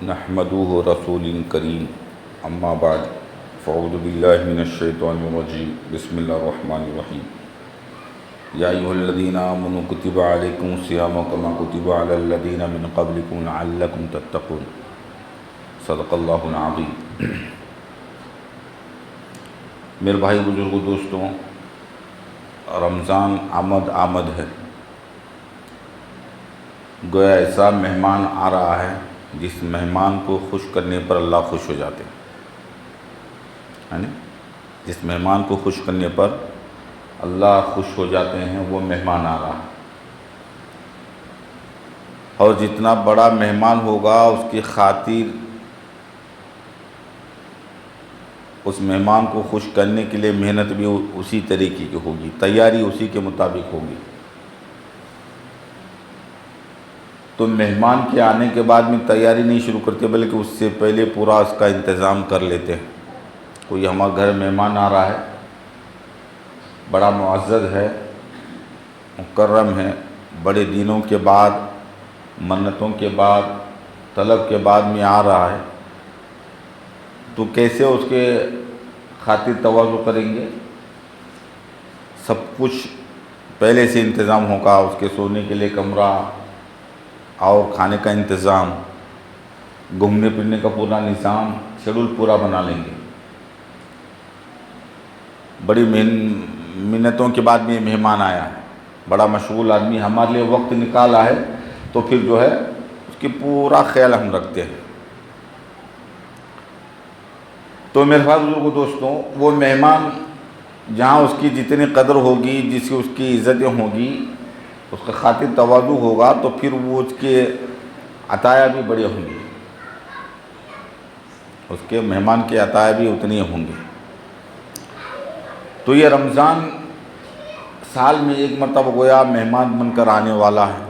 نحمدہ رسول کریم اما بعد فاعوذ باللہ من الشیطان الرجیم بسم اللہ الرحمن الرحیم یا ایھا الذین آمنوا کتب علیکم الصیام کما کتب علی الذین من قبلکم لعلکم تتقون صدق اللہ العظیم۔ میرے بھائی بزرگوں دوستوں، رمضان آمد ہے، گویا ایسا مہمان آ رہا ہے جس مہمان کو خوش کرنے پر اللہ خوش ہو جاتے ہیں، جس مہمان کو خوش کرنے پر اللہ خوش ہو جاتے ہیں، وہ مہمان آ رہا ہے۔ اور جتنا بڑا مہمان ہوگا اس کی خاطر اس مہمان کو خوش کرنے کے لیے محنت بھی اسی طریقے کی ہوگی، تیاری اسی کے مطابق ہوگی۔ تو مہمان کے آنے کے بعد میں تیاری نہیں شروع کرتے، بلکہ اس سے پہلے پورا اس کا انتظام کر لیتے ہیں۔ کوئی ہمارے گھر مہمان آ رہا ہے، بڑا معزز ہے، مکرم ہے، بڑے دنوں کے بعد، منتوں کے بعد، طلب کے بعد میں آ رہا ہے، تو کیسے اس کے خاطر تواضع کریں گے؟ سب کچھ پہلے سے انتظام ہوگا، اس کے سونے کے لیے کمرہ اور کھانے کا انتظام، گھومنے پھرنے کا پورا نظام، شیڈول پورا بنا لیں گے۔ بڑی منتوں کے بعد میں مہمان آیا ہے، بڑا مشغول آدمی ہمارے لیے وقت نکالا ہے، تو پھر جو ہے اس کی پورا خیال ہم رکھتے ہیں۔ تو میرے بھائی بزرگوں دوستوں، وہ مہمان جہاں اس کی جتنی قدر ہوگی، جس کی اس کی عزتیں ہوگی، اس کا خاطر تواضع ہوگا، تو پھر وہ اس کے عطایا بھی بڑے ہوں گے، اس کے مہمان کے عطایا بھی اتنے ہوں گے۔ تو یہ رمضان سال میں ایک مرتبہ گویا مہمان بن کر آنے والا ہے۔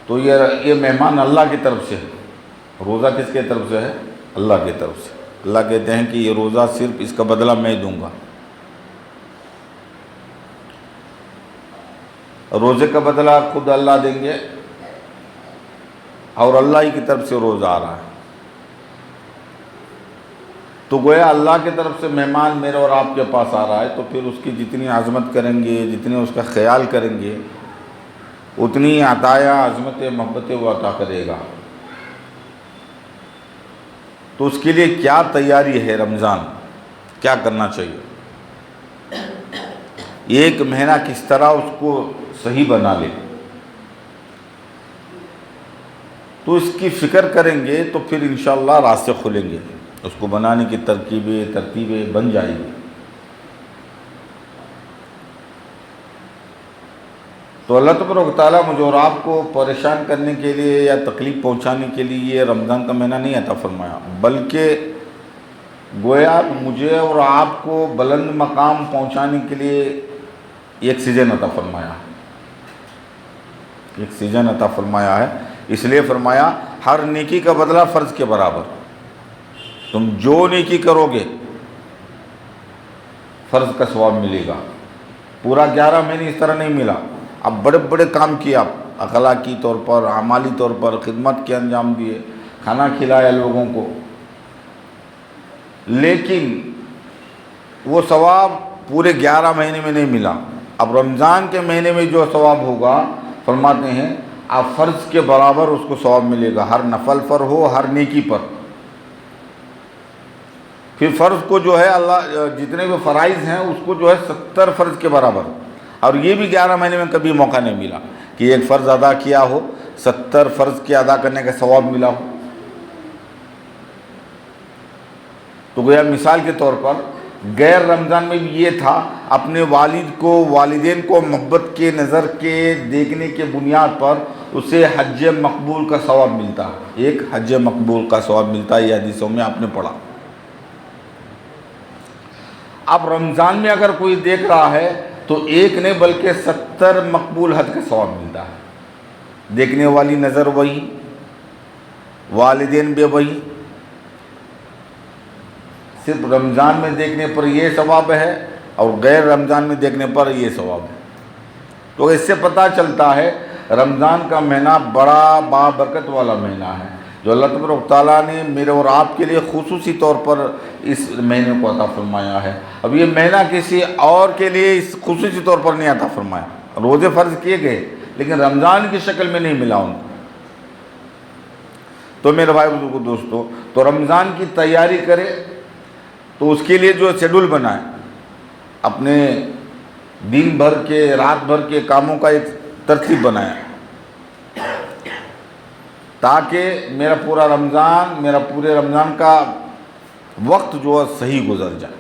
تو یہ مہمان اللہ کی طرف سے ہے۔ روزہ کس کے طرف سے ہے؟ اللہ کی طرف سے۔ اللہ کہتے ہیں کہ یہ روزہ صرف اس کا بدلہ میں دوں گا، روزے کا بدلہ خود اللہ دیں گے، اور اللہ ہی کی طرف سے روزہ آ رہا ہے۔ تو گویا اللہ کی طرف سے مہمان میرے اور آپ کے پاس آ رہا ہے، تو پھر اس کی جتنی عظمت کریں گے، جتنی اس کا خیال کریں گے، اتنی عطایا، عظمت، محبتیں وہ عطا کرے گا۔ تو اس کے لیے کیا تیاری ہے؟ رمضان کیا کرنا چاہیے؟ ایک مہینہ کس طرح اس کو صحیح بنا لے، تو اس کی فکر کریں گے تو پھر انشاءاللہ راستے کھلیں گے، اس کو بنانے کی ترتیبیں بن جائیں گی۔ تو اللہ تبارک و تعالیٰ مجھے اور آپ کو پریشان کرنے کے لیے یا تکلیف پہنچانے کے لیے یہ رمضان کا مہینہ نہیں عطا فرمایا، بلکہ گویا مجھے اور آپ کو بلند مقام پہنچانے کے لیے ایک سیزن عطا فرمایا، ایک سیزن عطا فرمایا ہے۔ اس لیے فرمایا ہر نیکی کا بدلہ فرض کے برابر۔ تم جو نیکی کرو گے فرض کا ثواب ملے گا۔ پورا 11 مہینے اس طرح نہیں ملا، اب بڑے بڑے کام کیے، آپ اخلاقی طور پر، اعمالی طور پر خدمت کے انجام دیے، کھانا کھلایا لوگوں کو، لیکن وہ ثواب پورے 11 مہینے میں نہیں ملا۔ اب رمضان کے مہینے میں جو ثواب ہوگا، فرماتے ہیں آپ فرض کے برابر اس کو ثواب ملے گا، ہر نفل پر ہو، ہر نیکی پر۔ پھر فرض کو جو ہے اللہ جتنے بھی فرائض ہیں اس کو جو ہے 70 فرض کے برابر، اور یہ بھی 11 مہینے میں کبھی موقع نہیں ملا کہ ایک فرض ادا کیا ہو 70 فرض کے ادا کرنے کا ثواب ملا ہو۔ تو گویا مثال کے طور پر غیر رمضان میں بھی یہ تھا، اپنے والدین کو محبت کے نظر کے دیکھنے کے بنیاد پر اسے حج مقبول کا ثواب ملتا، ایک حج مقبول کا ثواب ملتا، یہ حدیثوں میں آپ نے پڑھا۔ اب رمضان میں اگر کوئی دیکھ رہا ہے تو ایک نہیں بلکہ 70 مقبول حج کا ثواب ملتا ہے۔ دیکھنے والی نظر وہی، والدین بھی وہی، صرف رمضان میں دیکھنے پر یہ ثواب ہے اور غیر رمضان میں دیکھنے پر یہ ثواب ہے۔ تو اس سے پتہ چلتا ہے رمضان کا مہینہ بڑا بابرکت والا مہینہ ہے جو اللہ تبارک و تعالیٰ نے میرے اور آپ کے لیے خصوصی طور پر اس مہینے کو عطا فرمایا ہے۔ اب یہ مہینہ کسی اور کے لیے اس خصوصی طور پر نہیں عطا فرمایا، روزے فرض کیے گئے لیکن رمضان کی شکل میں نہیں ملا ان کو۔ تو میرے بھائی بزرگوں دوستو، تو رمضان کی تیاری کرے تو اس کے لیے جو شیڈول بنائے، اپنے دن بھر کے رات بھر کے کاموں کا ایک ترتیب بنایا تاکہ میرا پورے رمضان کا وقت جو ہے صحیح گزر جائے۔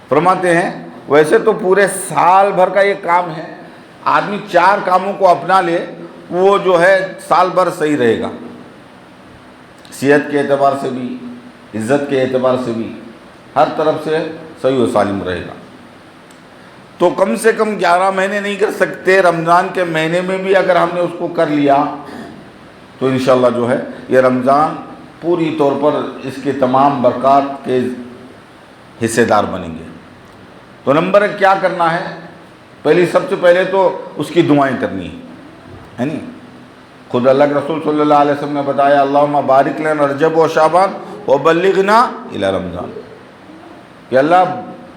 فرماتے ہیں ویسے تو پورے سال بھر کا یہ کام ہے، آدمی 4 کاموں کو اپنا لے وہ جو ہے سال بھر صحیح رہے گا، صحت کے اعتبار سے بھی، عزت کے اعتبار سے بھی، ہر طرف سے صحیح و سالم رہے گا۔ تو کم سے کم 11 مہینے نہیں کر سکتے، رمضان کے مہینے میں بھی اگر ہم نے اس کو کر لیا تو انشاءاللہ جو ہے یہ رمضان پوری طور پر اس کے تمام برکات کے حصے دار بنیں گے۔ تو نمبر 1 کیا کرنا ہے؟ سب سے پہلے تو اس کی دعائیں کرنی ہے نہیں؟ خود اللہ کے رسول صلی اللہ علیہ وسلم نے بتایا اللہم بارک لنا رجب و شعبان وبلغنا الی رمضان، کہ اللہ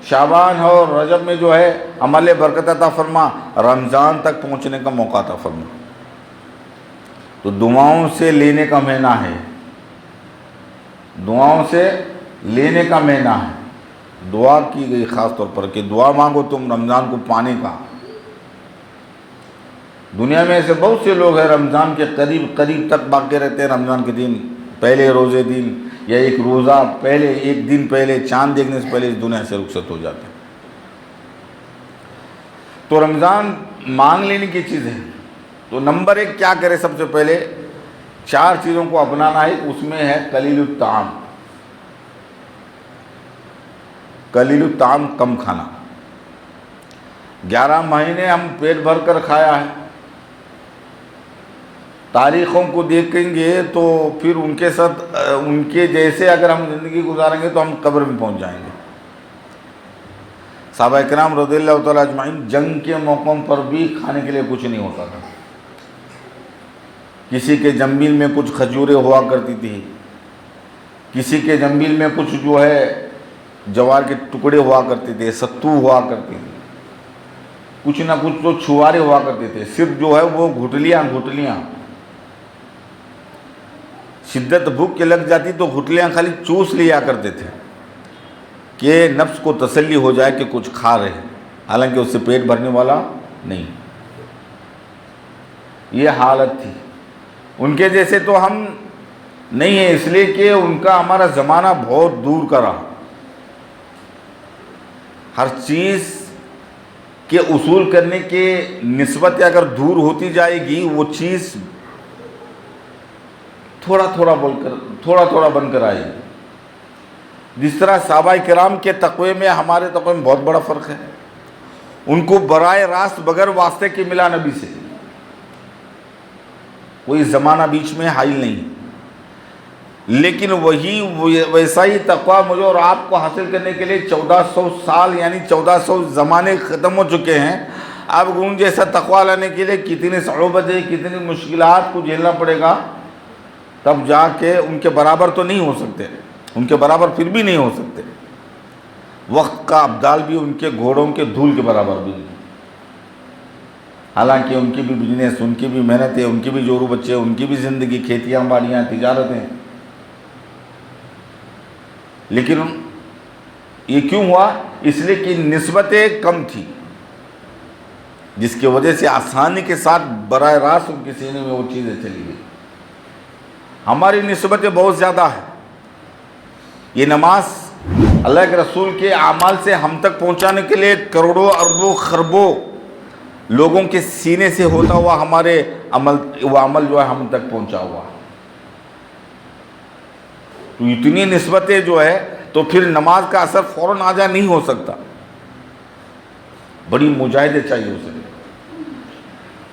شعبان اور رجب میں جو ہے عمل برکت عطا فرما، رمضان تک پہنچنے کا موقع عطا فرما۔ تو دعاؤں سے لینے کا مہینہ ہے، دعاؤں سے لینے کا مہینہ ہے، دعا کی گئی خاص طور پر کہ دعا مانگو تم رمضان کو پانے کا۔ دنیا میں ایسے بہت سے لوگ ہیں رمضان کے قریب تک باقی رہتے ہیں، رمضان کے دن پہلے روزے دن یا ایک روزہ پہلے، ایک دن پہلے، چاند دیکھنے سے پہلے اس دنیا سے رخصت ہو جاتے ہیں۔ تو رمضان مانگ لینے کی چیز ہے۔ تو نمبر 1 کیا کرے؟ سب سے پہلے 4 چیزوں کو اپنانا ہے، اس میں ہے قلیل الطعام، قلیل الطعام، کم کھانا۔ 11 مہینے ہم پیٹ بھر کر کھایا ہے، تاریخوں کو دیکھیں گے تو پھر ان کے ساتھ ان کے جیسے اگر ہم زندگی گزاریں گے تو ہم قبر میں پہنچ جائیں گے۔ صحابہ کرام رضی اللہ تعالیٰ اجمعین جنگ کے موقعوں پر بھی کھانے کے لیے کچھ نہیں ہوتا تھا، کسی کے جنبیل میں کچھ کھجوریں ہوا کرتی تھی، کسی کے جنبیل میں کچھ جو ہے جوار کے ٹکڑے ہوا کرتے تھے، ستو ہوا کرتی تھی، کچھ نہ کچھ تو چھوارے ہوا کرتے تھے، صرف جو ہے وہ گھٹلیاں شدت بھوک کے لگ جاتی تو گھٹلیاں خالی چوس لیا کرتے تھے کہ نفس کو تسلی ہو جائے کہ کچھ کھا رہے ہیں، حالانکہ اس سے پیٹ بھرنے والا نہیں۔ یہ حالت تھی۔ ان کے جیسے تو ہم نہیں ہیں، اس لیے کہ ان کا ہمارا زمانہ بہت دور کا رہا۔ ہر چیز کے اصول کرنے کے نسبت اگر دور ہوتی جائے گی وہ چیز تھوڑا تھوڑا بن کر آئے گی۔ جس طرح صحابہ کرام کے تقوی میں ہمارے تقوی میں بہت بڑا فرق ہے، ان کو براہ راست بغیر واسطے کے ملا نبی سے، کوئی زمانہ بیچ میں حائل نہیں، لیکن ویسا ہی تقوی مجھے اور آپ کو حاصل کرنے کے لیے 1400 سال یعنی 1400 زمانے ختم ہو چکے ہیں۔ اب ان جیسا تقوی لانے کے لیے کتنی صعوبتیں، کتنی مشکلات کو جھیلنا پڑے گا، تب جا کے ان کے برابر تو نہیں ہو سکتے، ان کے برابر پھر بھی نہیں ہو سکتے۔ وقت کا ابدال بھی ان کے گھوڑوں کے دھول کے برابر بھی نہیں، حالانکہ ان کی بھی بزنس، ان کی بھی محنتیں، ان کی بھی جورو بچے، ان کی بھی زندگی، کھیتیاں باڑیاں، تجارتیں، لیکن یہ کیوں ہوا؟ اس لیے کہ نسبتیں کم تھی، جس کی وجہ سے آسانی کے ساتھ براہ راست ان کے سینے میں وہ چیزیں چلی گئی۔ ہماری نسبتیں بہت زیادہ ہیں۔ یہ نماز اللہ کے رسول کے اعمال سے ہم تک پہنچانے کے لیے کروڑوں اربوں خربوں لوگوں کے سینے سے ہوتا ہوا ہمارے وہ عمل جو ہے ہم تک پہنچا ہوا۔ تو اتنی نسبتیں جو ہے تو پھر نماز کا اثر فوراً آ جا نہیں ہو سکتا، بڑی مجاہدے چاہیے اسے۔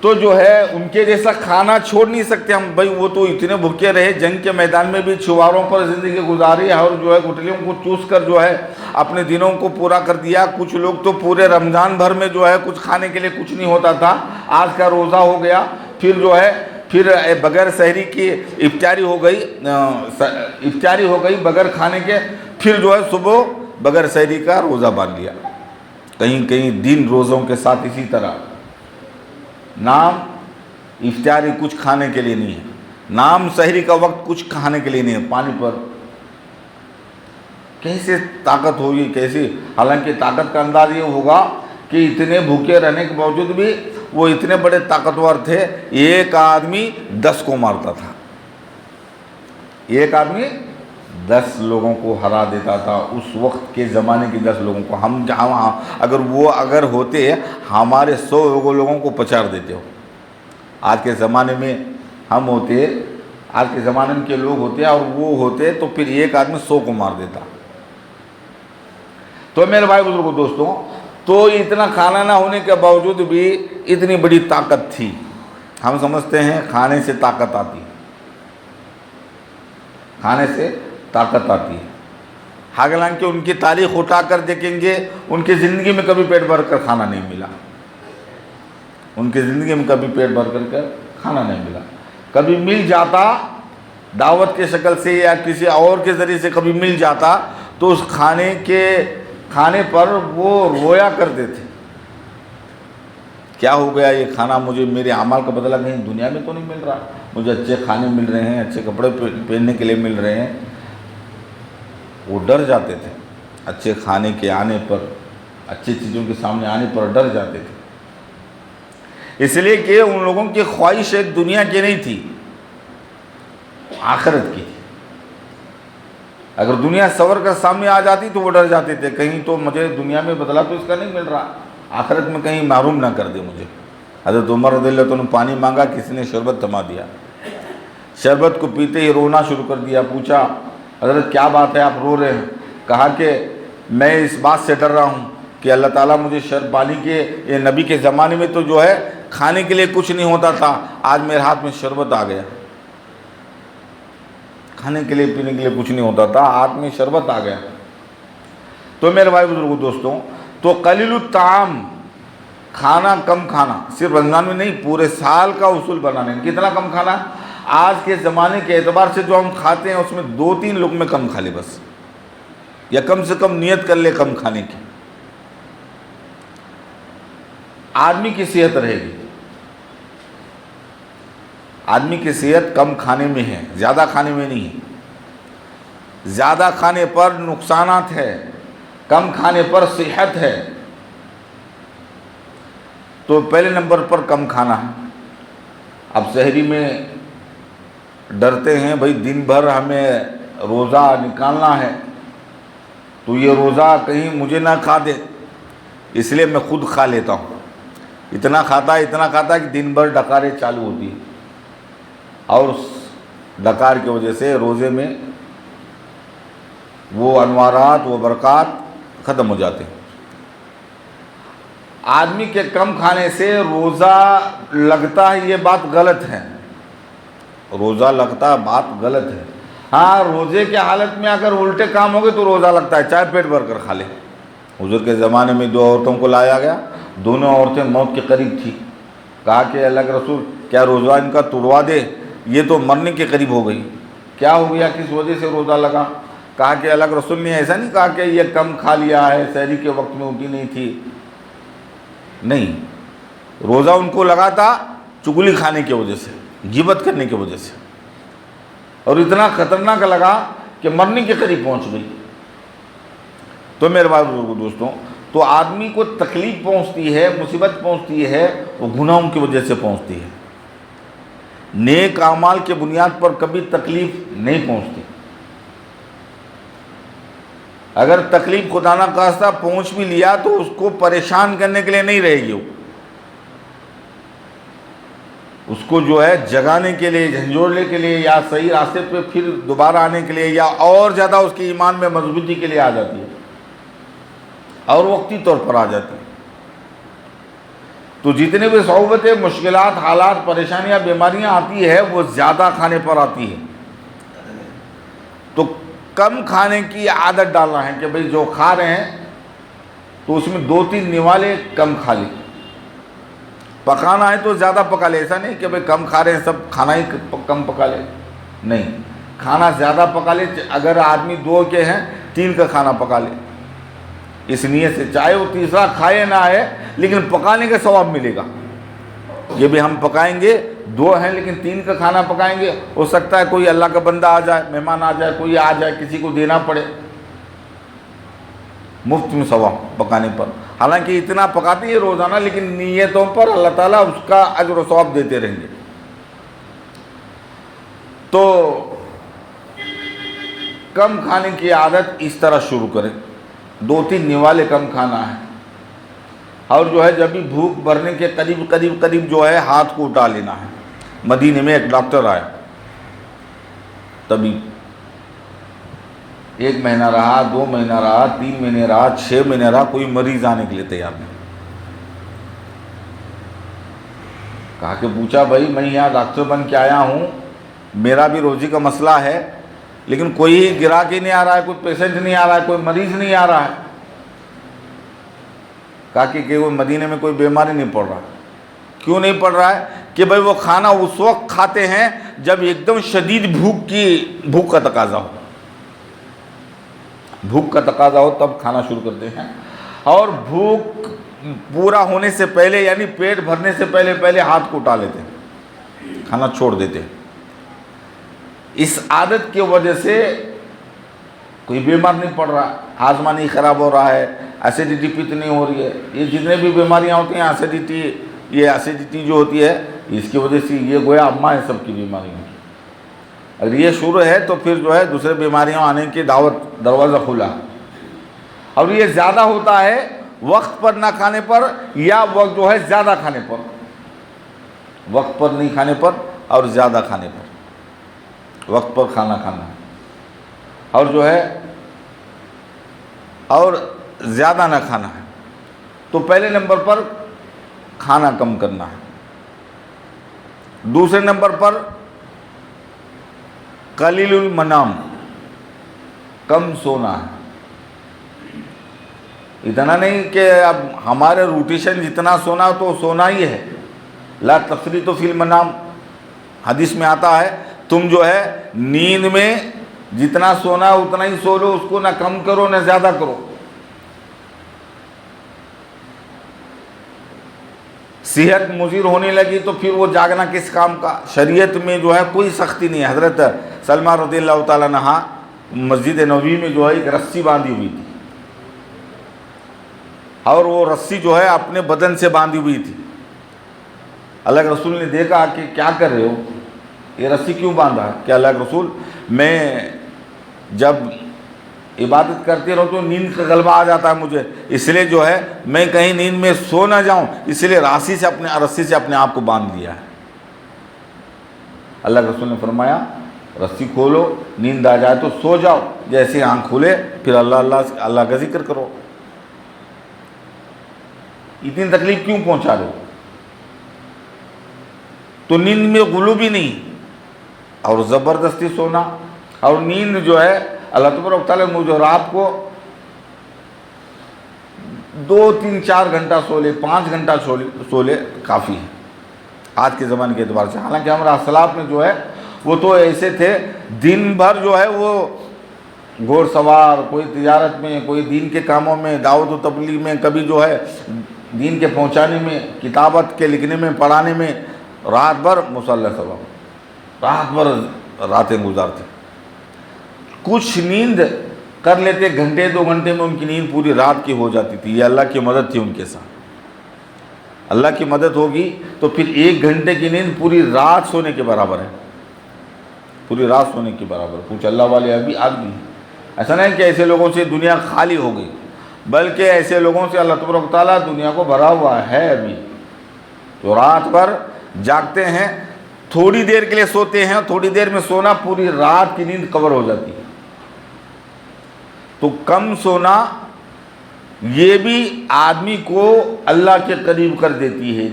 تو جو ہے ان کے جیسا کھانا چھوڑ نہیں سکتے ہم، بھائی وہ تو اتنے بھوکے رہے، جنگ کے میدان میں بھی چھواروں پر زندگی گزاری اور جو ہے گٹلیوں کو چوس کر جو ہے اپنے دنوں کو پورا کر دیا۔ کچھ لوگ تو پورے رمضان بھر میں جو ہے کچھ کھانے کے لیے کچھ نہیں ہوتا تھا، آج کا روزہ ہو گیا پھر جو ہے پھر بغیر سحری کی افطاری ہو گئی بغیر کھانے کے، پھر جو ہے صبح بغیر سحری کا روزہ باندھ لیا۔ کہیں کہیں دن روزوں کے ساتھ اسی طرح نام افطاری کچھ کھانے کے لیے نہیں ہے، نام سحری کا وقت کچھ کھانے کے لیے نہیں ہے، پانی پر کیسے طاقت ہوگی کیسے؟ حالانکہ طاقت کا انداز یہ ہوگا کہ اتنے بھوکے رہنے کے باوجود بھی وہ اتنے بڑے طاقتور تھے، ایک آدمی 10 کو مارتا تھا، ایک آدمی 10 لوگوں کو ہرا دیتا تھا اس وقت کے زمانے کے 10 لوگوں کو۔ ہم جہاں اگر ہوتے ہمارے 100 لوگوں کو پچاڑ دیتے ہو۔ آج کے زمانے میں ہم ہوتے، آج کے زمانے میں کے لوگ ہوتے اور وہ ہوتے تو پھر ایک آدمی 100 کو مار دیتا۔ تو میرے بھائی بزرگوں دوستوں، تو اتنا کھانا نہ ہونے کے باوجود بھی اتنی بڑی طاقت تھی۔ ہم سمجھتے ہیں کھانے سے طاقت آتی ہے، کھانے سے طاقت آتی ہے، حالانکہ ان کی تاریخ اٹھا کر دیکھیں گے ان کی زندگی میں کبھی پیٹ بھر کر کھانا نہیں ملا، ان کی زندگی میں کبھی پیٹ بھر کر کھانا نہیں ملا۔ کبھی مل جاتا دعوت کے شکل سے یا کسی اور کے ذریعے سے کبھی مل جاتا تو اس کھانے پر وہ رویا کرتے تھے، کیا ہو گیا یہ کھانا مجھے میرے اعمال کا بدلہ کہیں دنیا میں تو نہیں مل رہا، مجھے اچھے کھانے مل رہے ہیں، اچھے کپڑے پہننے کے لیے مل رہے ہیں۔ وہ ڈر جاتے تھے اچھے کھانے کے آنے پر، اچھی چیزوں کے سامنے آنے پر ڈر جاتے تھے، اس لیے کہ ان لوگوں کی خواہش ایک دنیا کی نہیں تھی، آخرت کی تھی۔ اگر دنیا سور کر سامنے آ جاتی تو وہ ڈر جاتے تھے، کہیں تو مجھے دنیا میں بدلہ تو اس کا نہیں مل رہا، آخرت میں کہیں محروم نہ کر دے مجھے۔ حضرت عمر رضی اللہ عنہ نے پانی مانگا، کسی نے شربت تھما دیا، شربت کو پیتے ہی رونا شروع کر دیا۔ پوچھا حضرت کیا بات ہے آپ رو رہے ہیں؟ کہا کہ میں اس بات سے ڈر رہا ہوں کہ اللہ تعالیٰ مجھے پانی کے، یہ نبی کے زمانے میں تو جو ہے کھانے کے لیے کچھ نہیں ہوتا تھا، آج میرے ہاتھ میں شربت آ گیا، کھانے کے لیے پینے کے لیے کچھ نہیں ہوتا تھا، ہاتھ میں شربت آ گیا۔ تو میرے بھائی بزرگوں دوستوں، تو قلیل الطعام، کھانا کم کھانا، صرف رمضان میں نہیں پورے سال کا اصول بنانے۔ کتنا کم کھانا؟ آج کے زمانے کے اعتبار سے جو ہم کھاتے ہیں اس میں 2-3 لقمے کم کھا لے بس، یا کم سے کم نیت کر لے کم کھانے کی، آدمی کی صحت رہے گی۔ آدمی کی صحت کم کھانے میں ہے، زیادہ کھانے میں نہیں ہے۔ زیادہ کھانے پر نقصانات ہے، کم کھانے پر صحت ہے۔ تو پہلے نمبر پر کم کھانا ہے۔ اب سحری میں ڈرتے ہیں بھائی دن بھر ہمیں روزہ نکالنا ہے، تو یہ روزہ کہیں مجھے نہ کھا دے، اس لیے میں خود کھا لیتا ہوں۔ اتنا کھاتا ہے کہ دن بھر ڈکاریں چالو ہوتی ہے، اور اس ڈکار کی وجہ سے روزے میں وہ انوارات وہ برکات ختم ہو جاتے ہیں۔ آدمی کے کم کھانے سے روزہ لگتا ہے، یہ بات غلط ہے، روزہ لگتا ہے بات غلط ہے۔ ہاں روزے کے حالت میں اگر الٹے کام ہو گئے تو روزہ لگتا ہے، چاہے پیٹ بھر کر کھا لے۔ حضور کے زمانے میں 2 عورتوں کو لایا گیا، دونوں عورتیں موت کے قریب تھی، کہا کہ اللہ کے رسول کیا روزہ ان کا توڑوا دے، یہ تو مرنے کے قریب ہو گئی، کیا ہو گیا کس وجہ سے روزہ لگا؟ کہا کہ اللہ کے رسول نے ایسا نہیں کہا کہ یہ کم کھا لیا ہے، سحری کے وقت میں اٹھی نہیں تھی، نہیں، روزہ ان کو لگا تھا چگلی کھانے کی وجہ سے، غیبت کرنے کی وجہ سے، اور اتنا خطرناک لگا کہ مرنے کے قریب پہنچ گئی۔ تو میرے بھائی بزرگوں دوستوں، تو آدمی کو تکلیف پہنچتی ہے، مصیبت پہنچتی ہے، وہ گناہوں کی وجہ سے پہنچتی ہے، نیک اعمال کے بنیاد پر کبھی تکلیف نہیں پہنچتی۔ اگر تکلیف خدا نہ خواستہ پہنچ بھی لیا تو اس کو پریشان کرنے کے لیے نہیں رہے گی، اس کو جو ہے جگانے کے لیے، جھنجھوڑنے کے لیے، یا صحیح راستے پہ پھر دوبارہ آنے کے لیے، یا اور زیادہ اس کے ایمان میں مضبوطی کے لیے آ جاتی ہے، اور وقتی طور پر آ جاتی ہے۔ تو جتنے بھی صعوبتیں، مشکلات، حالات، پریشانیاں، بیماریاں آتی ہے وہ زیادہ کھانے پر آتی ہے۔ تو کم کھانے کی عادت ڈالنا ہے کہ بھئی جو کھا رہے ہیں تو اس میں 2-3 نوالے کم کھا لیں، پکانا ہے تو زیادہ پکا لے، ایسا نہیں کہ بھئی کم کھا رہے ہیں سب، کھانا ہی کم پکا لے، نہیں، کھانا زیادہ پکا لے، اگر آدمی 2 کے ہیں 3 کا کھانا پکا لے، اس نیت سے، چاہے وہ تیسرا کھائے نہ آئے لیکن پکانے کا ثواب ملے گا۔ یہ بھی ہم پکائیں گے 2 ہیں لیکن 3 کا کھانا پکائیں گے، ہو سکتا ہے کوئی اللہ کا بندہ آ جائے، مہمان آ جائے، کوئی آ جائے، کسی کو دینا پڑے، مفت میں ثواب پکانے پر۔ حالانکہ اتنا پکاتے ہیں روزانہ، لیکن نیتوں پر اللہ تعالیٰ اس کا اجر و ثواب دیتے رہیں گے۔ تو کم کھانے کی عادت اس طرح شروع کریں، 2-3 نوالے کم کھانا ہے، اور جو ہے جب بھی بھوک بھرنے کے قریب جو ہے ہاتھ کو اٹھا لینا ہے۔ مدینے میں ایک ڈاکٹر آیا، تبھی 1 مہینہ رہا، 2 مہینہ رہا، 3 مہینے رہا، 6 مہینے رہا، کوئی مریض آنے کے لیے تیار نہیں۔ کہا کہ پوچھا بھائی میں یہاں ڈاکٹر بن کے آیا ہوں، میرا بھی روزی کا مسئلہ ہے، لیکن کوئی گراہک ہی نہیں آ رہا ہے، کوئی پیشنٹ نہیں آ رہا ہے، کوئی مریض نہیں آ رہا ہے۔ کہا کہ وہ مدینے میں کوئی بیماری نہیں پڑ رہا۔ کیوں نہیں پڑ رہا ہے؟ کہ بھائی وہ کھانا اس وقت کھاتے ہیں جب ایک دم شدید بھوک کا تقاضا ہو، بھوک کا تقاضا ہو تب کھانا شروع کرتے ہیں، اور بھوک پورا ہونے سے پہلے یعنی پیٹ بھرنے سے پہلے ہاتھ کو اٹھا لیتے ہیں، کھانا چھوڑ دیتے ہیں۔ اس عادت کی وجہ سے کوئی بیمار نہیں پڑ رہا، ہاضمہ نہیں خراب ہو رہا ہے، ایسیڈیٹی پت نہیں ہو رہی ہے، یہ جتنے بھی بیماریاں ہوتی ہیں ایسیڈیٹی جو ہوتی ہے اس کی وجہ سے یہ گویا اماں ہے سب کی بیماریوں کی۔ اگر یہ شروع ہے تو پھر جو ہے دوسرے بیماریاں آنے کی دروازہ کھلا، اور یہ زیادہ ہوتا ہے وقت پر نہ کھانے پر، یا وقت جو ہے زیادہ کھانے پر، وقت پر نہیں کھانے پر اور زیادہ کھانے پر۔ وقت پر کھانا کھانا ہے اور جو ہے اور زیادہ نہ کھانا ہے، تو پہلے نمبر پر کھانا کم کرنا ہے۔ دوسرے نمبر پر قلیل المنام، کم سونا ہے۔ اتنا نہیں کہ اب ہمارے روٹیشن جتنا سونا تو سونا ہی ہے، لا تفریط فی المنام، حدیث میں آتا ہے تم جو ہے نیند میں جتنا سونا اتنا ہی سو لو، اس کو نہ کم کرو نہ زیادہ کرو۔ صحت مضر ہونے لگی تو پھر وہ جاگنا کس کام کا؟ شریعت میں جو ہے کوئی سختی نہیں ہے۔ حضرت سلمہ رضی اللہ تعالیٰ عنہ مسجد نبوی میں جو ہے ایک رسی باندھی ہوئی تھی، اور وہ رسی جو ہے اپنے بدن سے باندھی ہوئی تھی۔ اللہ کے رسول نے دیکھا کہ کیا کر رہے ہو، یہ رسی کیوں باندھا ہے؟ کہ اللہ کے رسول میں جب عبادت کرتے رہو تو نیند کا غلبہ آ جاتا ہے مجھے، اس لیے جو ہے میں کہیں نیند میں سو نہ جاؤں، اس لیے رسی سے اپنے آپ کو باندھ لیا ہے۔ اللہ کے رسول نے فرمایا رسی کھولو، نیند آ جائے تو سو جاؤ، جیسے آنکھ کھولے پھر اللہ کا ذکر کرو۔ اتنی تکلیف کیوں پہنچا رہے ہو؟ تو نیند میں غلو بھی نہیں اور زبردستی سونا، اور نیند جو ہے اللہ تبارک و تعالیٰ مجھے اور آپ کو 2 3 4 گھنٹہ سو لے، 5 گھنٹہ سو لے کافی ہے آج کے زمانے کے اعتبار سے۔ حالانکہ ہمارا اسلاف میں جو ہے وہ تو ایسے تھے دن بھر جو ہے وہ گھوڑ سوار، کوئی تجارت میں، کوئی دین کے کاموں میں، دعوت و تبلیغ میں، کبھی جو ہے دین کے پہنچانے میں، کتابت کے لکھنے میں، پڑھانے میں، رات بھر مصلی سواب، رات بھر راتیں گزارتے۔ کچھ نیند کر لیتے گھنٹے 2 گھنٹے میں ان کی نیند پوری رات کی ہو جاتی تھی۔ یہ اللہ کی مدد تھی ان کے ساتھ۔ اللہ کی مدد ہوگی تو پھر 1 گھنٹے کی نیند پوری رات سونے کے برابر ہے، پوری رات سونے کے برابر۔ کچھ اللہ والے ابھی آج بھی، ایسا نہیں کہ ایسے لوگوں سے دنیا خالی ہو گئی، بلکہ ایسے لوگوں سے اللہ تبارک و تعالیٰ دنیا کو بھرا ہوا ہے ابھی، تو رات بھر جاگتے ہیں، تھوڑی دیر کے لیے سوتے ہیں، تھوڑی دیر میں سونا، پوری رات کی نیند کور ہو جاتی ہے۔ تو کم سونا یہ بھی آدمی کو اللہ کے قریب کر دیتی ہے،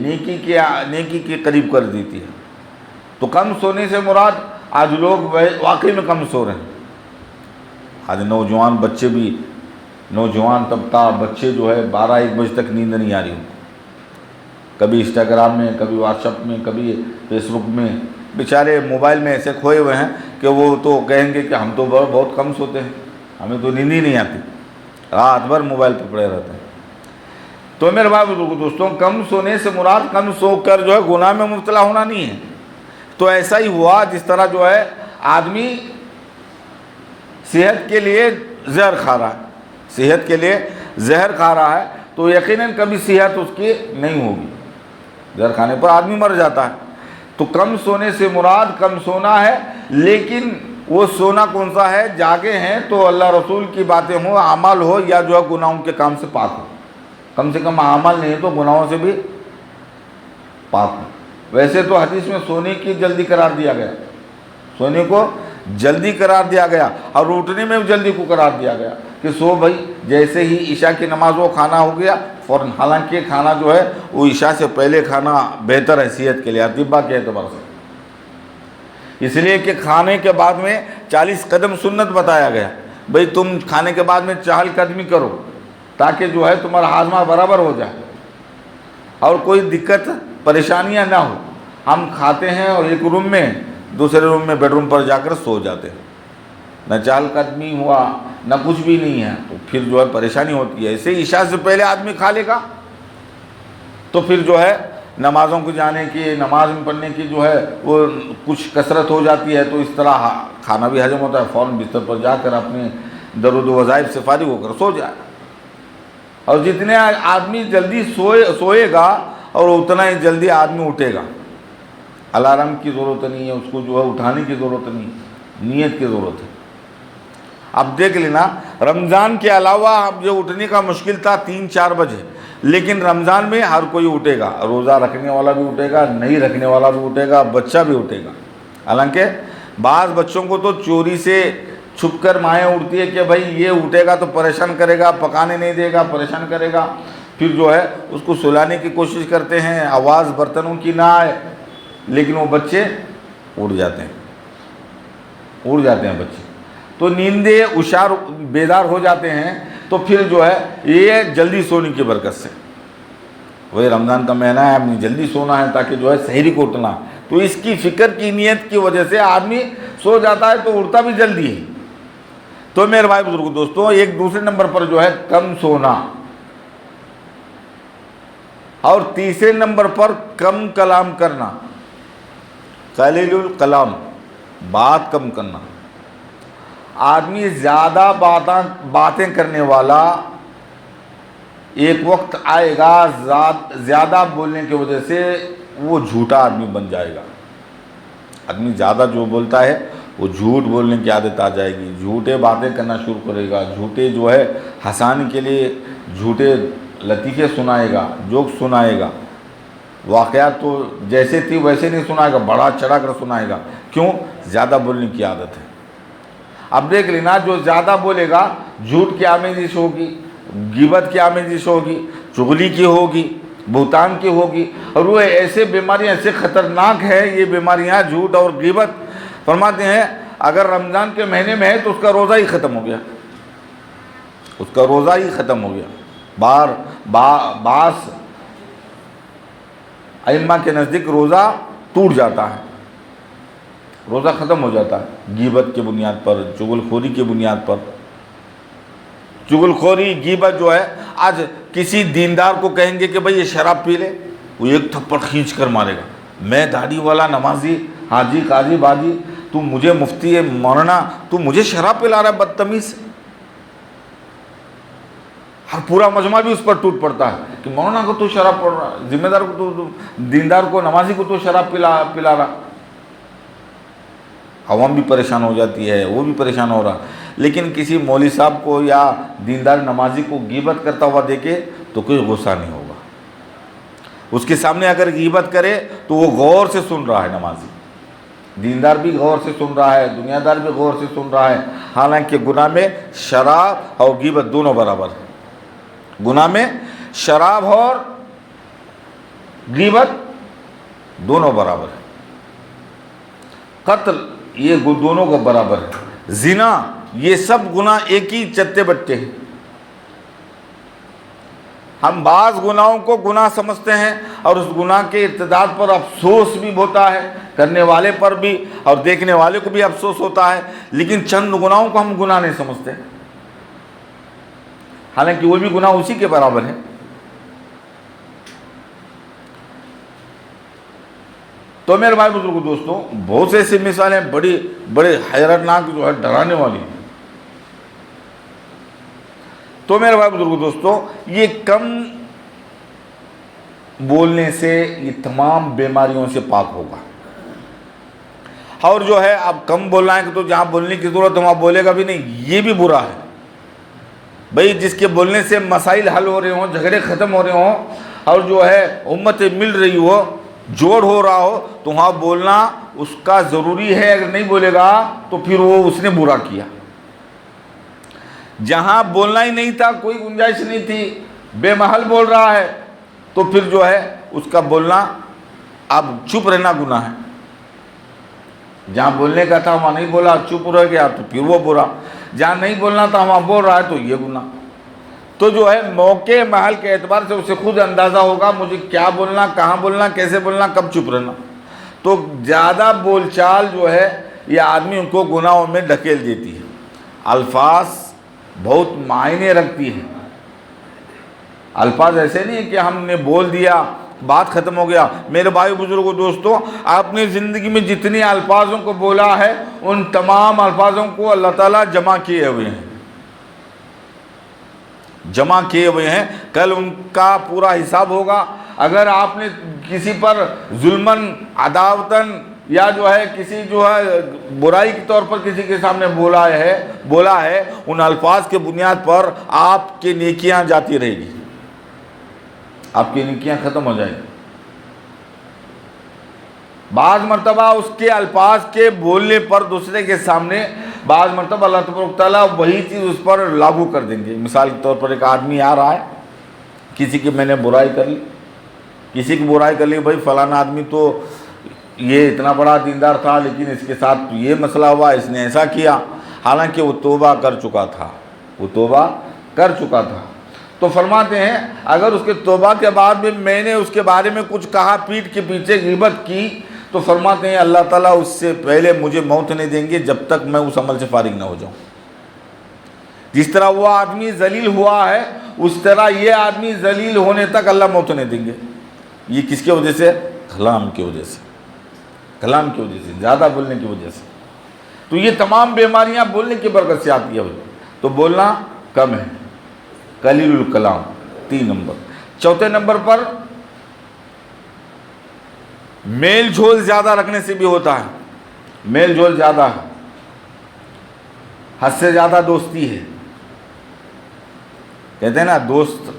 نیکی کے قریب کر دیتی ہے۔ تو کم سونے سے مراد آج لوگ واقعی میں کم سو رہے ہیں۔ آج نوجوان بچے بھی، نوجوان طبقہ بچے جو ہے 12-1 بجے تک نیند نہیں آ رہی ہوں، کبھی انسٹاگرام میں، کبھی واٹس ایپ میں، کبھی فیس بک میں، بیچارے موبائل میں ایسے کھوئے ہوئے ہیں کہ وہ تو کہیں گے کہ ہم تو بہت کم سوتے ہیں، ہمیں تو نیند ہی نہیں آتی، رات بھر موبائل پہ پڑے رہتے ہیں۔ تو میرے بھائی دوستوں، کم سونے سے مراد کم سو کر جو ہے گناہ میں مبتلا ہونا نہیں ہے۔ تو ایسا ہی ہوا جس طرح جو ہے آدمی صحت کے لیے زہر کھا رہا ہے، صحت کے لیے زہر کھا رہا ہے تو یقیناً کبھی صحت اس کی نہیں ہوگی، زہر کھانے پر آدمی مر جاتا ہے۔ تو کم سونے سے مراد کم سونا ہے، لیکن وہ سونا کون سا ہے؟ جاگے ہیں تو اللہ رسول کی باتیں ہوں، اعمال ہو، یا جو ہے گناہوں کے کام سے پاک ہو، کم سے کم اعمال نہیں تو گناہوں سے بھی پاک ہو۔ ویسے تو حدیث میں سونے کی جلدی قرار دیا گیا، سونے کو جلدی قرار دیا گیا، اور اٹھنے میں بھی جلدی کو قرار دیا گیا کہ سو بھائی، جیسے ہی عشاء کی نماز وہ کھانا ہو گیا فوراً، حالانکہ کھانا جو ہے وہ عشاء سے پہلے کھانا بہتر ہے صحت کے لیے، اطباء کے اعتبار سے، اس لیے کہ کھانے کے بعد میں 40 قدم سنت بتایا گیا، بھئی تم کھانے کے بعد میں 40 قدمی کرو تاکہ جو ہے تمہارا ہاضمہ برابر ہو جائے اور کوئی دقت پریشانیاں نہ ہو۔ ہم کھاتے ہیں اور ایک روم میں، دوسرے روم میں بیڈ روم پر جا کر سو جاتے ہیں، نہ 40 قدمی ہوا نہ کچھ بھی نہیں ہے، تو پھر جو ہے پریشانی ہوتی ہے۔ اسے عشاء سے پہلے آدمی کھا لے گا تو پھر جو ہے نمازوں کو جانے کی، نماز میں پڑھنے کی جو ہے وہ کچھ کثرت ہو جاتی ہے، تو اس طرح کھانا بھی ہضم ہوتا ہے، فوراً بستر پر جا کر اپنے درود و وظائف سے فارغ ہو کر سو جائے۔ اور جتنے آدمی جلدی سوئے گا اور اتنا ہی جلدی آدمی اٹھے گا، الارم کی ضرورت نہیں ہے اس کو، جو ہے اٹھانے کی ضرورت نہیں، نیت کی ضرورت ہے۔ اب دیکھ لینا، رمضان کے علاوہ اب جو اٹھنے کا مشکل تھا 3-4 بجے، لیکن رمضان میں ہر کوئی اٹھے گا، روزہ رکھنے والا بھی اٹھے گا، نہیں رکھنے والا بھی اٹھے گا، بچہ بھی اٹھے گا۔ حالانکہ بعض بچوں کو تو چوری سے چھپ کر مائیں اٹھتی ہے کہ بھائی یہ اٹھے گا تو پریشان کرے گا، پکانے نہیں دے گا، پریشان کرے گا، پھر جو ہے اس کو سلانے کی کوشش کرتے ہیں، آواز برتنوں کی نہ آئے، لیکن وہ بچے اڑ جاتے ہیں بچے، تو نیندے ہوشیار بیدار ہو جاتے ہیں، تو پھر جو ہے یہ جلدی سونے کی برکت سے، وہی رمضان کا مہینہ ہے، اپنی جلدی سونا ہے تاکہ جو ہے سحری کو اٹھنا، تو اس کی فکر کی نیت کی وجہ سے آدمی سو جاتا ہے تو اٹھتا بھی جلدی ہے۔ تو میرے بھائی بزرگ دوستوں، ایک دوسرے نمبر پر جو ہے کم سونا، اور تیسرے نمبر پر کم کلام کرنا، قلیل الکلام، بات کم کرنا۔ آدمی زیادہ باتیں کرنے والا ایک وقت آئے گا، زیادہ بولنے کی وجہ سے وہ جھوٹا آدمی بن جائے گا۔ آدمی زیادہ جو بولتا ہے وہ جھوٹ بولنے کی عادت آ جائے گی، جھوٹے باتیں کرنا شروع کرے گا، جھوٹے جو ہے ہنسانے کے لیے جھوٹے لطیفے سنائے گا، جوک سنائے گا، واقعات تو جیسے تھی ویسے نہیں سنائے گا، بڑا چڑھا کر سنائے گا۔ کیوں؟ زیادہ بولنے کی عادت ہے۔ اب دیکھ لینا، جو زیادہ بولے گا جھوٹ کی آمیزش ہوگی، غیبت کی آمیزش ہوگی، چغلی کی ہوگی، بہتان کی ہوگی، اور وہ ایسے بیماریاں ایسے خطرناک ہے یہ بیماریاں، جھوٹ اور غیبت، فرماتے ہیں اگر رمضان کے مہینے میں ہے تو اس کا روزہ ہی ختم ہو گیا، اس کا روزہ ہی ختم ہو گیا۔ بعض ائمہ کے نزدیک روزہ ٹوٹ جاتا ہے، روزہ ختم ہو جاتا ہے، غیبت کی بنیاد پر، چغل خوری کی بنیاد پر۔ چغل خوری، غیبت جو ہے، آج کسی دیندار کو کہیں گے کہ بھئی یہ شراب پی لے، وہ ایک تھپڑ کھینچ کر مارے گا، میں داڑھی والا نمازی حاجی قاضی باجی، تو مجھے مفتی ہے مولانا، تو مجھے شراب پلا رہا ہے بدتمیز۔ ہر پورا مجمع بھی اس پر ٹوٹ پڑتا ہے کہ مولانا کو تو شراب پڑ رہا ہے، ذمہ دار کو تو، دیندار کو، نمازی کو تو شراب پلا رہا۔ عوام بھی پریشان ہو جاتی ہے، وہ بھی پریشان ہو رہا، لیکن کسی مولوی صاحب کو یا دیندار نمازی کو غیبت کرتا ہوا دیکھے تو کوئی غصہ نہیں ہوگا۔ اس کے سامنے اگر غیبت کرے تو وہ غور سے سن رہا ہے، نمازی دیندار بھی غور سے سن رہا ہے، دنیا دار بھی غور سے سن رہا ہے، حالانکہ گناہ میں شراب اور غیبت دونوں برابر ہیں۔ گناہ میں شراب اور غیبت دونوں برابر ہیں، قتل یہ دونوں کا برابر ہے، زنا یہ سب گناہ ایک ہی چتے بٹے ہیں۔ ہم بعض گناہوں کو گناہ سمجھتے ہیں اور اس گناہ کے ارتکاب پر افسوس بھی ہوتا ہے، کرنے والے پر بھی اور دیکھنے والے کو بھی افسوس ہوتا ہے، لیکن چند گناہوں کو ہم گناہ نہیں سمجھتے، حالانکہ وہ بھی گناہ اسی کے برابر ہے۔ تو میرے بھائی بزرگوں دوستوں، بہت سے ایسی مثالیں بڑے حیرتناک جو ہے ڈرانے والی ہیں۔ تو میرے بھائی بزرگوں دوستوں، یہ کم بولنے سے یہ تمام بیماریوں سے پاک ہوگا۔ اور جو ہے اب کم بولنا ہے کہ تو جہاں بولنے کی ضرورت ہے وہاں بولے گا بھی نہیں، یہ بھی برا ہے۔ بھئی جس کے بولنے سے مسائل حل ہو رہے ہوں، جھگڑے ختم ہو رہے ہوں، اور جو ہے امت مل رہی ہو، جوڑ ہو رہا ہو، تو وہاں بولنا اس کا ضروری ہے۔ اگر نہیں بولے گا تو پھر وہ اس نے برا کیا۔ جہاں بولنا ہی نہیں تھا، کوئی گنجائش نہیں تھی، بے محل بول رہا ہے، تو پھر جو ہے اس کا بولنا، اب چپ رہنا گناہ ہے۔ جہاں بولنے کا تھا وہاں نہیں بولا، چپ رہ گیا، تو پھر وہ برا۔ جہاں نہیں بولنا تھا وہاں بول رہا ہے، تو یہ گناہ۔ تو جو ہے موقع محل کے اعتبار سے اسے خود اندازہ ہوگا مجھے کیا بولنا، کہاں بولنا، کیسے بولنا، کب چپ رہنا۔ تو زیادہ بول چال جو ہے یہ آدمی ان کو گناہوں میں ڈھکیل دیتی ہے۔ الفاظ بہت معنی رکھتی ہے۔ الفاظ ایسے نہیں کہ ہم نے بول دیا بات ختم ہو گیا۔ میرے بھائی بزرگوں دوستوں، آپ نے زندگی میں جتنی الفاظوں کو بولا ہے ان تمام الفاظوں کو اللہ تعالیٰ جمع کیے ہوئے ہیں، جمع کیے ہوئے ہیں۔ کل ان کا پورا حساب ہوگا۔ اگر آپ نے کسی پر ظلماً، عداوتاً یا جو ہے کسی جو ہے برائی کے طور پر کسی کے سامنے بولا ہے، ان الفاظ کے بنیاد پر آپ کی نیکیاں جاتی رہے گی، آپ کی نیکیاں ختم ہو جائیں گی۔ بعض مرتبہ اس کے الفاظ کے بولنے پر دوسرے کے سامنے بعض مرتبہ اللہ تبارک و تعالیٰ وہی چیز اس پر لاگو کر دیں گے۔ مثال کے طور پر ایک آدمی آ رہا ہے، کسی کی میں نے برائی کر لی، کسی کی برائی کر لی، بھائی فلانا آدمی تو یہ اتنا بڑا دیندار تھا لیکن اس کے ساتھ یہ مسئلہ ہوا، اس نے ایسا کیا، حالانکہ وہ توبہ کر چکا تھا۔ تو فرماتے ہیں اگر اس کے توبہ کے بعد بھی میں نے اس کے بارے میں کچھ کہا، پیٹھ کے پیچھے غیبت کی، تو فرماتے ہیں اللہ تعالیٰ اس سے پہلے مجھے موت نہیں دیں گے جب تک میں اس عمل سے فارغ نہ ہو جاؤں۔ جس طرح وہ آدمی ذلیل ہوا ہے اس طرح یہ آدمی ذلیل ہونے تک اللہ موت نہیں دیں گے۔ یہ کس کی وجہ سے؟ کلام کی وجہ سے، کلام کی وجہ سے، زیادہ بولنے کی وجہ سے۔ تو یہ تمام بیماریاں بولنے کی برکت سے آتی ہے۔ تو بولنا کم ہے، قلیل الکلام، 3 نمبر۔ چوتھے نمبر پر میل جھول زیادہ رکھنے سے بھی ہوتا ہے۔ میل جھول زیادہ ہے، حد سے زیادہ دوستی ہے۔ کہتے ہیں نا دوست،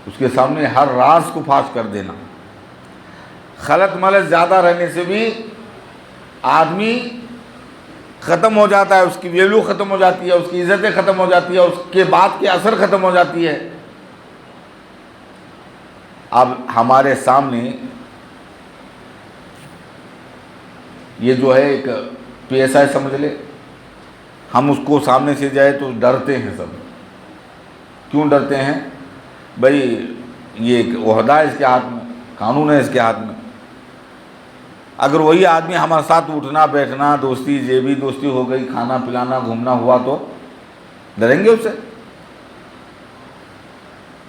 اس کے سامنے ہر راز کو فاش کر دینا۔ خلط ملط زیادہ رہنے سے بھی آدمی ختم ہو جاتا ہے، اس کی ویلیو ختم ہو جاتی ہے، اس کی عزتیں ختم ہو جاتی ہے، اس کے بات کے اثر ختم ہو جاتی ہے۔ اب ہمارے سامنے یہ جو ہے ایک PSI سمجھ لے، ہم اس کو سامنے سے جائے تو ڈرتے ہیں سب۔ کیوں ڈرتے ہیں؟ بھائی یہ ایک عہدہ ہے اس کے ہاتھ میں، قانون ہے اس کے ہاتھ میں۔ اگر وہی آدمی ہمارے ساتھ اٹھنا بیٹھنا، دوستی جیبی دوستی ہو گئی، کھانا پلانا گھومنا ہوا، تو ڈریں گے اس سے،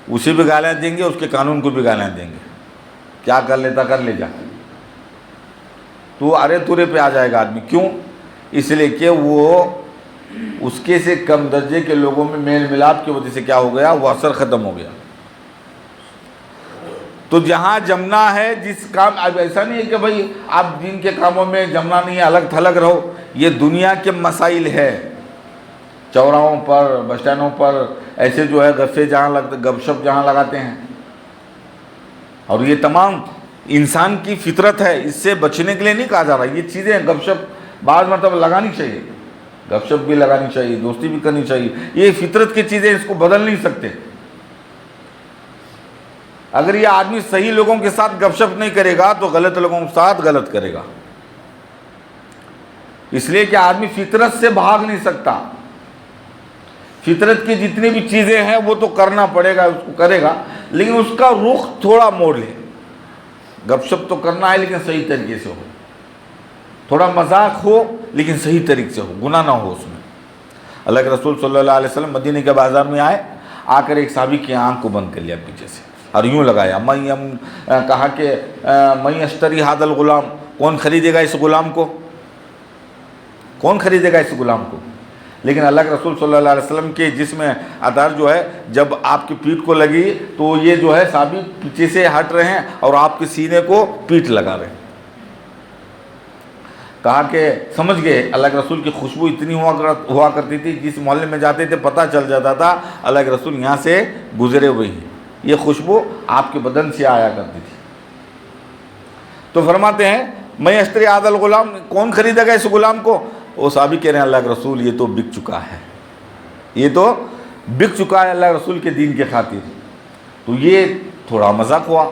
اسے بھی گالیاں دیں گے، اس کے قانون کو بھی گالیاں دیں گے، کیا کر لیتا کر لے جا، تو ارے تورے پہ آ جائے گا آدمی۔ کیوں؟ اس لیے کہ وہ اس کے سے کم درجے کے لوگوں میں میل ملاپ کی وجہ سے کیا ہو گیا، وہ اثر ختم ہو گیا۔ تو جہاں جمنا ہے جس کام، اب ایسا نہیں ہے کہ بھائی آپ دین کے کاموں میں جمنا نہیں ہے، الگ تھلگ رہو، یہ دنیا کے مسائل ہے۔ چوراہوں پر، بس اسٹینڈوں پر ایسے جو ہے گپ شپ جہاں لگاتے ہیں، اور یہ تمام انسان کی فطرت ہے، اس سے بچنے کے لیے نہیں کہا جا رہا۔ یہ چیزیں گپ شپ بعض مرتبہ لگانی چاہیے، گپ شپ بھی لگانی چاہیے، دوستی بھی کرنی چاہیے، یہ فطرت کی چیزیں، اس کو بدل نہیں سکتے۔ اگر یہ آدمی صحیح لوگوں کے ساتھ گپ شپ نہیں کرے گا تو غلط لوگوں کے ساتھ غلط کرے گا، اس لیے کہ آدمی فطرت سے بھاگ نہیں سکتا۔ فطرت کی جتنی بھی چیزیں ہیں وہ تو کرنا پڑے گا، اس کو کرے گا، لیکن اس کا رخ تھوڑا موڑ لے. گپ شپ تو کرنا ہے لیکن صحیح طریقے سے ہو، تھوڑا مذاق ہو لیکن صحیح طریقے سے ہو، گناہ نہ ہو اس میں. اللہ کے رسول صلی اللہ علیہ وسلم مدینے کے بازار میں آئے، آ کر ایک صحابی کی آنکھ کو بند کر لیا پیچھے سے اور یوں لگایا، کہا کہ میں اشتری ھذا الغلام، کون خریدے گا اس غلام کو، کون خریدے گا اس غلام کو. لیکن اللہ کے رسول صلی اللہ علیہ وسلم کے جسم عطر جو ہے جب آپ کی پیٹھ کو لگی تو یہ جو ہے صحابی پیچھے سے ہٹ رہے ہیں اور آپ کے سینے کو پیٹھ لگا رہے ہیں. کہا کہ سمجھ گئے اللہ کے رسول کی خوشبو اتنی ہوا کرتی تھی، جس محلے میں جاتے تھے پتہ چل جاتا تھا اللہ کے رسول یہاں سے گزرے ہوئے ہیں، یہ خوشبو آپ کے بدن سے آیا کرتی تھی. تو فرماتے ہیں میں اشتری ھذا الغلام، کون خریدے گا اس غلام کو. وہ صحابی کہہ رہے ہیں اللہ کے رسول یہ تو بک چکا ہے، یہ تو بک چکا ہے اللہ کے رسول کے دین کے خاطر. تو یہ تھوڑا مذاق ہوا،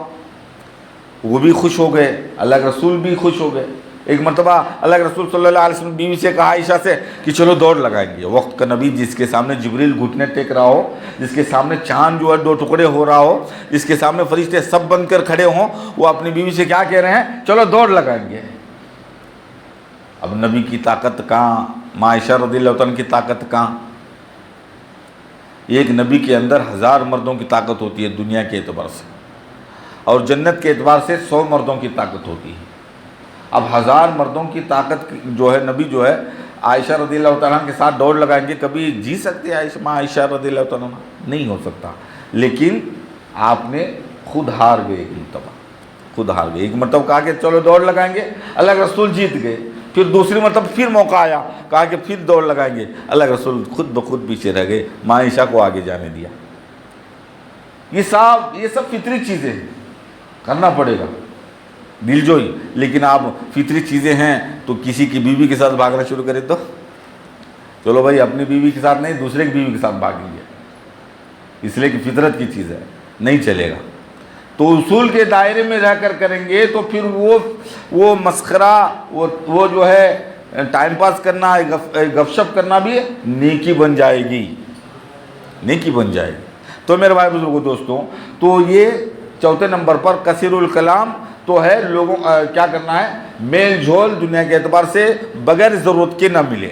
وہ بھی خوش ہو گئے، اللہ کے رسول بھی خوش ہو گئے. ایک مرتبہ اللہ کے رسول صلی اللہ علیہ وسلم بیوی سے کہا عائشہ سے کہ چلو دوڑ لگائیں گے. وقت کا نبی جس کے سامنے جبریل گھٹنے ٹیک رہا ہو، جس کے سامنے چاند جو ہے 2 ٹکڑے ہو رہا ہو، جس کے سامنے فرشتے سب بن کر کھڑے ہوں، وہ اپنی بیوی سے کیا کہہ رہے ہیں، چلو دوڑ لگائیں گے. اب نبی کی طاقت کہاں، ماں عائشہ رضی اللہ عنہ کی طاقت کہاں. ایک نبی کے اندر 1000 مردوں کی طاقت ہوتی ہے دنیا کے اعتبار سے، اور جنت کے اعتبار سے 100 مردوں کی طاقت ہوتی ہے. اب 1000 مردوں کی طاقت جو ہے نبی جو ہے عائشہ رضی اللہ تعالیٰ کے ساتھ دوڑ لگائیں گے. کبھی جی سکتے ہیں ماں عائشہ رضی اللہ تعالیٰ؟ نہیں ہو سکتا. لیکن آپ نے خود ہار گئے، ایک مرتبہ خود ہار گئے. ایک مرتبہ کہا کہ چلو دوڑ لگائیں گے، اللہ کے رسول جیت گئے. پھر دوسری مرتبہ پھر موقع آیا، کہا کہ پھر دوڑ لگائیں گے، اللہ کے رسول خود بخود پیچھے رہ گئے، ماں عائشہ کو آگے جانے دیا. یہ سب فطری چیزیں ہیں، کرنا پڑے گا دل جوئی. لیکن آپ فطری چیزیں ہیں تو کسی کی بیوی کے ساتھ بھاگنا شروع کرے تو چلو بھائی اپنی بیوی کے ساتھ نہیں دوسرے کی بیوی کے ساتھ بھاگیں گے، اس لیے کہ فطرت کی چیز ہے، نہیں چلے گا. تو اصول کے دائرے میں رہ کر کریں گے تو پھر وہ مسخرہ، وہ جو ہے ٹائم پاس کرنا، گپ شپ کرنا بھی نیکی بن جائے گی، نیکی بن جائے گی. تو میرے بھائی بزرگوں دوستوں، تو یہ چوتھے نمبر پر کثیر الکلام تو ہے لوگوں کیا کرنا ہے، میل جھول دنیا کے اعتبار سے بغیر ضرورت کے نہ ملے،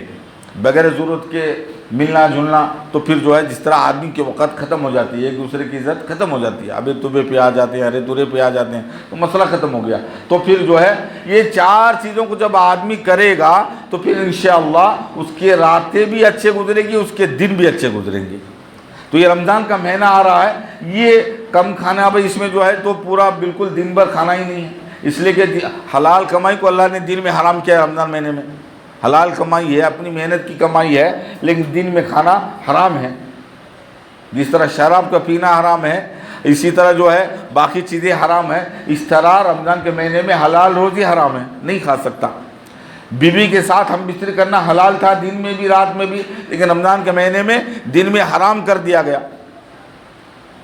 بغیر ضرورت کے ملنا جلنا. تو پھر جو ہے جس طرح آدمی کے وقت ختم ہو جاتی ہے، ایک دوسرے کی عزت ختم ہو جاتی ہے، ابے تبے پہ آ جاتے ہیں، ارے تورے پہ آ جاتے ہیں، تو مسئلہ ختم ہو گیا. تو پھر جو ہے یہ 4 چیزوں کو جب آدمی کرے گا تو پھر انشاءاللہ اس کے راتیں بھی اچھے گزرے گی، اس کے دن بھی اچھے گزریں گے. تو یہ رمضان کا مہینہ آ رہا ہے، یہ کم کھانا، بھائی اس میں جو ہے تو پورا بالکل دن بھر کھانا ہی نہیں ہے، اس لیے کہ حلال کمائی کو اللہ نے دن میں حرام کیا ہے. رمضان مہینے میں حلال کمائی ہے، اپنی محنت کی کمائی ہے، لیکن دن میں کھانا حرام ہے. جس طرح شراب کا پینا حرام ہے، اسی طرح جو ہے باقی چیزیں حرام ہیں. اس طرح رمضان کے مہینے میں حلال روزی حرام ہے، نہیں کھا سکتا. بیوی کے ساتھ ہم بستری کرنا حلال تھا دن میں بھی رات میں بھی، لیکن رمضان کے مہینے میں دن میں حرام کر دیا گیا.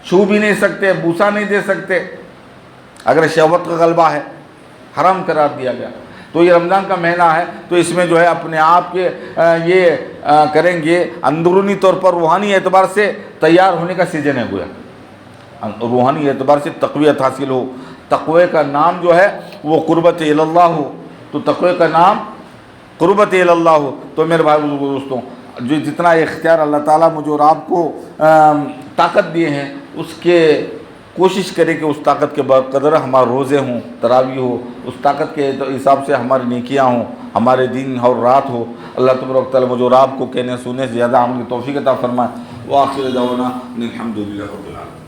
چھو بھی نہیں سکتے، بوسا نہیں دے سکتے، اگر شہوت کا غلبہ ہے حرام قرار دیا گیا. تو یہ رمضان کا مہینہ ہے، تو اس میں جو ہے اپنے آپ کے یہ کریں گے، اندرونی طور پر روحانی اعتبار سے تیار ہونے کا سیزن ہے گویا. روحانی اعتبار سے تقویت حاصل ہو. تقوی کا نام جو ہے وہ قربت اللہ ہو، تو تقوی کا نام قربت اللہ ہو. تو میرے بھائی بزرگوں دوستوں، جو جتنا اختیار اللہ تعالیٰ مجھے اور آپ کو طاقت دیے ہیں، اس کے کوشش کریں کہ اس طاقت کے بقدر ہمارے روزے ہوں، تراویح ہو، اس طاقت کے حساب سے ہماری نیکیاں ہوں، ہمارے دن اور رات ہو. اللہ تبارک و تعالیٰ مجھے اور آپ کو کہنے سننے سے زیادہ عمل کی توفیق عطا فرمائے. وآخر دعوانا الحمد للہ رب العالمین.